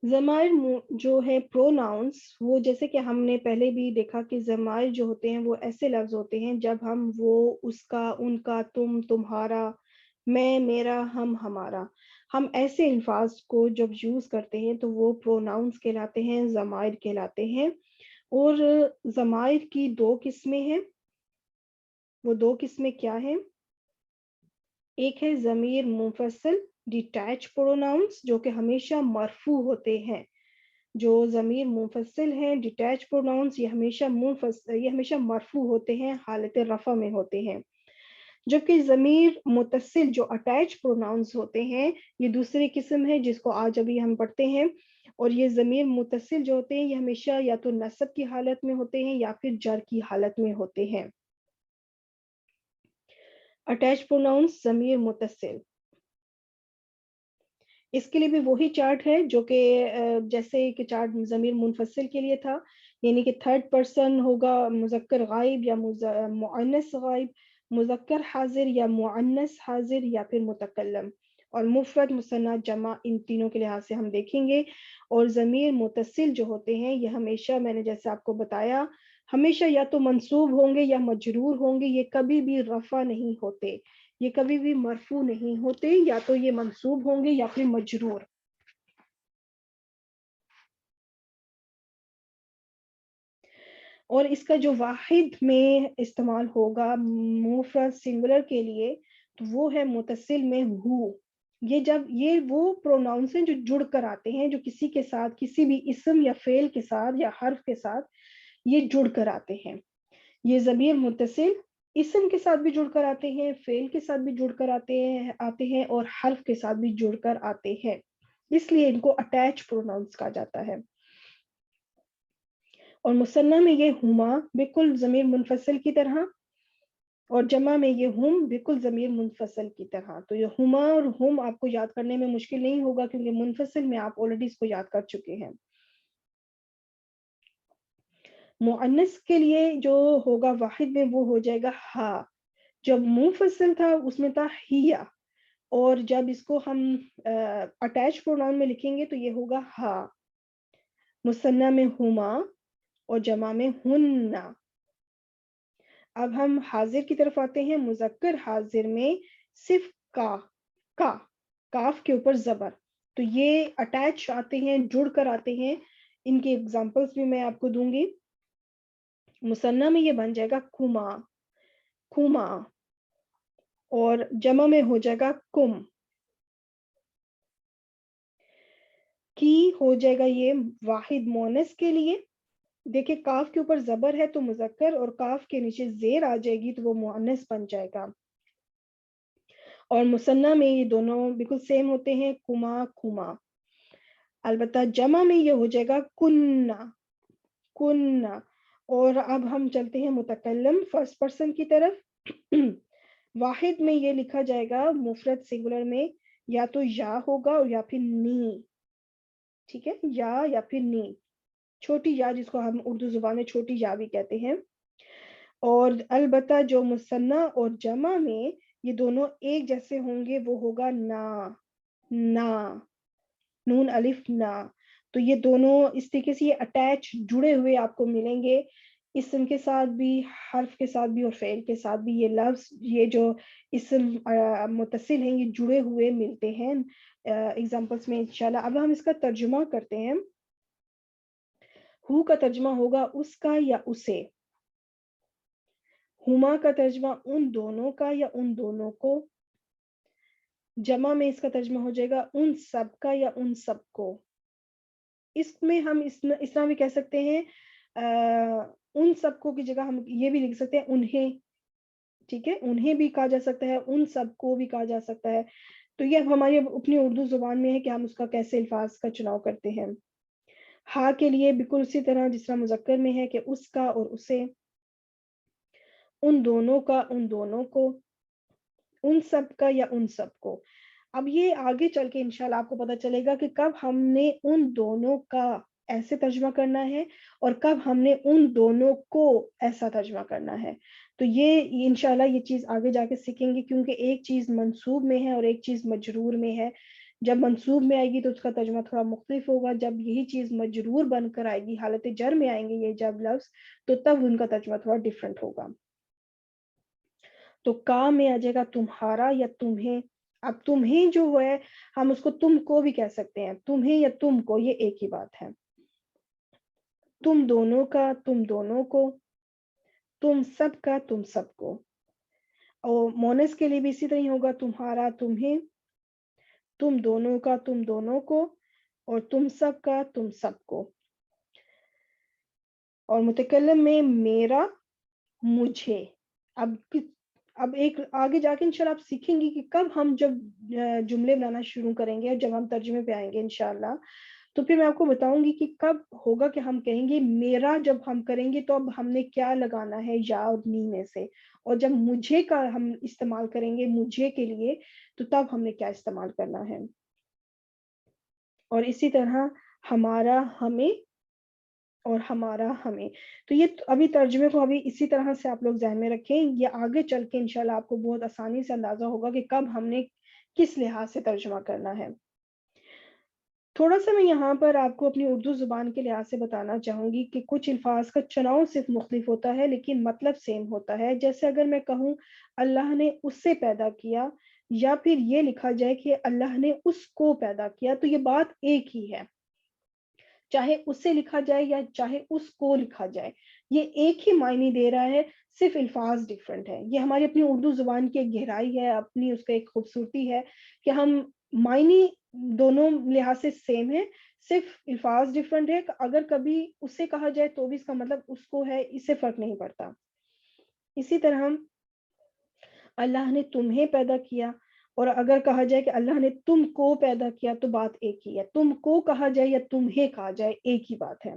ज़माइर जो है प्रोनाउंस, वो जैसे कि हमने पहले भी देखा कि ज़माइर जो होते हैं वो ऐसे लफ्ज़ होते हैं जब हम वो, उसका, उनका, तुम, तुम्हारा, मैं, मेरा, हम, हमारा, हम ऐसे अल्फाज को जब यूज़ करते हैं तो वो प्रोनाउंस कहलाते हैं, ज़माइर कहलाते हैं। और ज़माइर की दो किस्में हैं। वो दो किस्में क्या हैं? एक है ज़मीर मुनफ़सिल डिटैच प्रोनाउंस, जो कि हमेशा मरफ़ू होते हैं। जो ज़मीर मुनफ़सिल हैं, डिटैच प्रोनाउंस, ये हमेशा मरफ़ू होते हैं, हालत रफ़ा में होते हैं। जबकि ज़मीर मुत्तसिल जो अटैच प्रोनाउंस होते हैं, ये दूसरी किस्म है जिसको आज अभी हम पढ़ते हैं। और ये ज़मीर मुत्तसिल जो होते हैं, ये हमेशा या तो नस्ब की हालत में होते हैं या फिर जर की हालत में होते हैं। अटैच प्रोनाउंस, ज़मीर मुत्तसिल। इसके लिए भी वही चार्ट है जो कि जैसे कि चार्ट ज़मीर मुनफ़सिल के लिए था, यानी कि थर्ड पर्सन होगा मुज़क्कर गायब या मुअन्नस गायब, मुज़क्कर हाज़िर या मुअन्नस हाज़िर या फिर मुतकल्लम, और मुफ़रद, मुसन्ना, जमा, इन तीनों के लिहाज से हम देखेंगे। और ज़मीर मुत्तसिल जो होते हैं ये हमेशा, मैंने जैसे आपको बताया, हमेशा या तो मंसूब होंगे या मजरूर होंगे, ये कभी भी रफ़ा नहीं होते। ये कभी भी मरफू नहीं होते, या तो ये मंसूब होंगे या फिर मजरूर। और इसका जो वाहिद में इस्तेमाल होगा मुफरद सिंगुलर के लिए, तो वो है मुतसिल में हु। ये वो प्रोनाउंस हैं जो जुड़ कर आते हैं, जो किसी के साथ, किसी भी इसम या फेल के साथ या हर्फ के साथ ये जुड़ कर आते हैं। ये ज़मीर मुत्तसिल इसम के साथ भी जुड़कर आते हैं, फेल के साथ भी जुड़कर आते हैं और हर्फ के साथ भी जुड़कर आते हैं। इसलिए इनको अटैच प्रोनाउंस कहा जाता है। और मुसन्ना में ये हुमा बिल्कुल ज़मीर मुनफसिल की तरह, और जमा में ये हुम बिल्कुल ज़मीर मुनफसिल की तरह। तो ये हुमा और हुम आपको याद करने में मुश्किल नहीं होगा, क्योंकि मुनफसिल में आप ऑलरेडी इसको याद कर चुके हैं। मुअन्नस के लिए जो होगा वाहिद में, वो हो जाएगा हा। जब मुंफसिल था उसमें था हिया, और जब इसको हम अटैच प्रोनाउन में लिखेंगे तो ये होगा हा। मुसन्ना में हुमा और जमा में हुन्ना। अब हम हाजिर की तरफ आते हैं। मुज़क्कर हाजिर में सिर्फ का काफ के ऊपर जबर, तो ये अटैच आते हैं, जुड़ कर आते हैं। इनके एग्जांपल्स भी मैं आपको दूंगी। मुसन्ना में ये बन जाएगा कुमा, कुमा, और जमा में हो जाएगा कुम, की हो जाएगा ये वाहिद मोनस के लिए। देखिए काफ के ऊपर जबर है तो मुजक्कर, और काफ के नीचे जेर आ जाएगी तो वो मुअन्नस बन जाएगा। और मुसन्ना में ये दोनों बिल्कुल सेम होते हैं, कुमा, कुमा। अलबत्ता जमा में ये हो जाएगा कुन्ना, कुन्ना। और अब हम चलते हैं मुतकल्लम फर्स्ट पर्सन की तरफ। वाहिद में ये लिखा जाएगा मुफरद सिंगुलर में, या तो या होगा और या फिर नी। ठीक है, या फिर नी, छोटी या, जिसको हम उर्दू जुबान में छोटी या भी कहते हैं। और अलबत्ता जो मुसन्ना और जमा में ये दोनों एक जैसे होंगे, वो होगा ना, ना, नून अलिफ ना। तो ये दोनों इस तरीके से ये अटैच जुड़े हुए आपको मिलेंगे, इसम के साथ भी, हर्फ के साथ भी और फेल के साथ भी। ये लफ्ज, ये जो इसम मुत्तसिल हैं, ये जुड़े हुए मिलते हैं एग्जाम्पल्स में इंशाल्लाह। अब हम इसका तर्जुमा करते हैं। हु का तर्जुमा होगा उसका या उसे। हुमा का तर्जुमा उन दोनों का या उन दोनों को। जमा में इसका तर्जुमा हो जाएगा उन सब का या उन सब को। इसमें हम इस तरह भी कह सकते हैं, उन सबको की जगह हम ये भी लिख सकते हैं उन्हें। ठीक है, उन्हें भी कहा जा सकता है, उन सबको भी कहा जा सकता है। तो ये अब हमारी अपनी उर्दू जुबान में है कि हम उसका कैसे अल्फाज का चुनाव करते हैं। हा के लिए बिल्कुल उसी तरह जिस तरह मुजक्कर में है कि उसका और उसे, उन दोनों का उन दोनों को, उन सब का या उन सब को। अब ये आगे चल के इंशाल्लाह आपको पता चलेगा कि कब हमने उन दोनों का ऐसे तर्जुमा करना है और कब हमने उन दोनों को ऐसा तर्जुमा करना है। तो ये इंशाल्लाह ये चीज़ आगे जाके सीखेंगे, क्योंकि एक चीज़ मंसूब में है और एक चीज़ मजरूर में है। جب منصوب میں آئے گی تو اس کا ترجمہ تھوڑا مختلف ہوگا. جب یہی چیز مجرور بن کر آئے گی, حالت جر میں آئیں گے یہ جب لفظ, تو تب ان کا ترجمہ تھوڑا ڈفرنٹ ہوگا. تو کا میں آ جائے گا تمہارا یا تمہیں. اب تمہیں جو ہے ہم اس کو تم کو بھی کہہ سکتے ہیں, تمہیں یا تم کو, یہ ایک ہی بات ہے. تم دونوں کا, تم دونوں کو, تم سب کا, تم سب کو. اور مونس کے لیے بھی اسی طرح ہوگا, تمہارا تمہیں, تم دونوں کا تم دونوں کو, اور تم سب کا تم سب کو. اور متکلم میں میرا, مجھے. اب ایک آگے جا کے انشاءاللہ آپ سیکھیں گی کہ کب ہم جب جملے بنانا شروع کریں گے اور جب ہم ترجمے پہ آئیں گے انشاءاللہ, تو پھر میں آپ کو بتاؤں گی کہ کب ہوگا کہ ہم کہیں گے میرا. جب ہم کریں گے تو اب ہم نے کیا لگانا ہے یا اور نی میں سے, اور جب مجھے کا ہم استعمال کریں گے مجھے کے لیے, تو تب ہم نے کیا استعمال کرنا ہے. اور اسی طرح ہمارا ہمیں اور ہمارا ہمیں. تو یہ ابھی ترجمے کو ابھی اسی طرح سے آپ لوگ ذہن میں رکھیں, یہ آگے چل کے انشاءاللہ آپ کو بہت آسانی سے اندازہ ہوگا کہ کب ہم نے کس لحاظ سے ترجمہ کرنا ہے. تھوڑا سا میں یہاں پر آپ کو اپنی اردو زبان کے لحاظ سے بتانا چاہوں گی کہ کچھ الفاظ کا چناؤ صرف مختلف ہوتا ہے لیکن مطلب سیم ہوتا ہے. جیسے اگر میں کہوں اللہ نے اس سے پیدا کیا, یا پھر یہ لکھا جائے کہ اللہ نے اس کو پیدا کیا, تو یہ بات ایک ہی ہے. چاہے اس سے لکھا جائے یا چاہے اس کو لکھا جائے, یہ ایک ہی معنی دے رہا ہے, صرف الفاظ ڈفرنٹ ہے. یہ ہماری اپنی اردو زبان کی ایک گہرائی ہے, اپنی اس کا ایک خوبصورتی ہے کہ ہم معنی دونوں لحاظ سے سیم ہے, صرف الفاظ ڈفرنٹ ہے. اگر کبھی اس سے کہا جائے تو بھی اس کا مطلب اس کو ہے, اس سے فرق نہیں پڑتا. اسی طرح اللہ نے تمہیں پیدا کیا, اور اگر کہا جائے کہ اللہ نے تم کو پیدا کیا, تو بات ایک ہی ہے. تم کو کہا جائے یا تمہیں کہا جائے, ایک ہی بات ہے.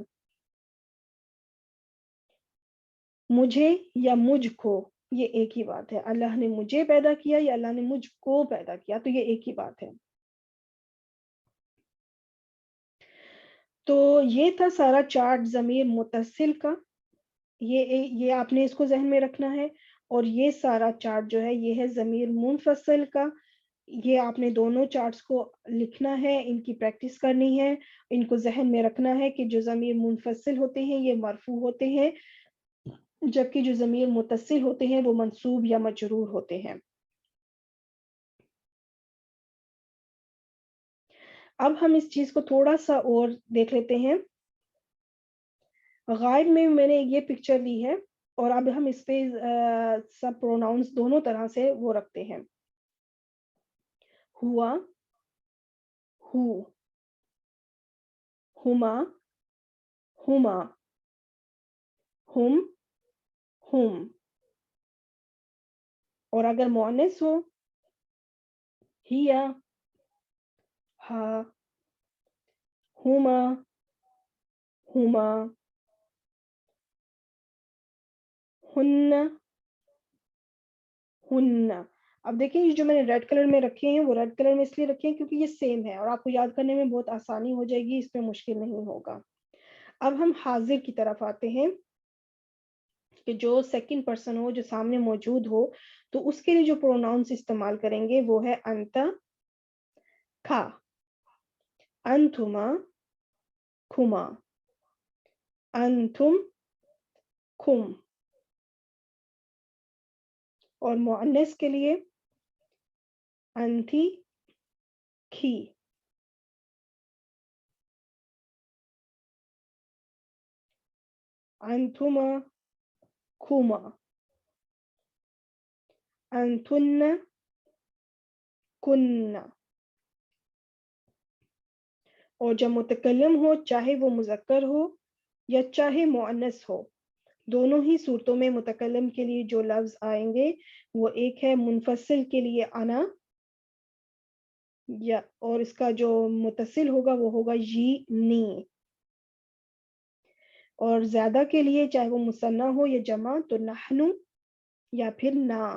مجھے یا مجھ کو, یہ ایک ہی بات ہے. اللہ نے مجھے پیدا کیا یا اللہ نے مجھ کو پیدا کیا, تو یہ ایک ہی بات ہے. تو یہ تھا سارا چارٹ ضمیر متصل کا. یہ آپ نے اس کو ذہن میں رکھنا ہے. اور یہ سارا چارٹ جو ہے یہ ہے ضمیر منفصل کا. یہ آپ نے دونوں چارٹس کو لکھنا ہے, ان کی پریکٹس کرنی ہے, ان کو ذہن میں رکھنا ہے کہ جو ضمیر منفصل ہوتے ہیں یہ مرفوع ہوتے ہیں, جبکہ جو ضمیر متصل ہوتے ہیں وہ منصوب یا مجرور ہوتے ہیں. اب ہم اس چیز کو تھوڑا سا اور دیکھ لیتے ہیں. غائب میں نے یہ پکچر لی ہے, اور اب ہم اس پہ سب پروناؤنس دونوں طرح سے وہ رکھتے ہیں. ہوا, ہو, ہما, ہما, ہم, ہم. اور اگر مؤنث ہو, ہیا, ہا, ہما, ہما, ہن, ہن. اب دیکھیں یہ جو میں نے ریڈ کلر میں رکھے ہیں وہ ریڈ کلر میں اس لیے رکھے ہیں کیونکہ یہ سیم ہے اور آپ کو یاد کرنے میں بہت آسانی ہو جائے گی, اس پہ مشکل نہیں ہوگا. اب ہم حاضر کی طرف آتے ہیں کہ جو سیکنڈ پرسن ہو, جو سامنے موجود ہو, تو اس کے لیے جو پروناؤنس استعمال کریں گے وہ ہے انت, کھا, انتما, کھما, انتم, کھم. اور مؤنث کے لیے انتھی, کھی. انتما, کھما, انتن, کن. اور جب متکلم ہو, چاہے وہ مذکر ہو یا چاہے مؤنث ہو, دونوں ہی صورتوں میں متکلم کے لیے جو لفظ آئیں گے وہ ایک ہے منفصل کے لیے انا, یا اور اس کا جو متصل ہوگا وہ ہوگا جی, نی. اور زیادہ کے لیے چاہے وہ مثنیٰ ہو یا جمع تو نحنو یا پھر نا.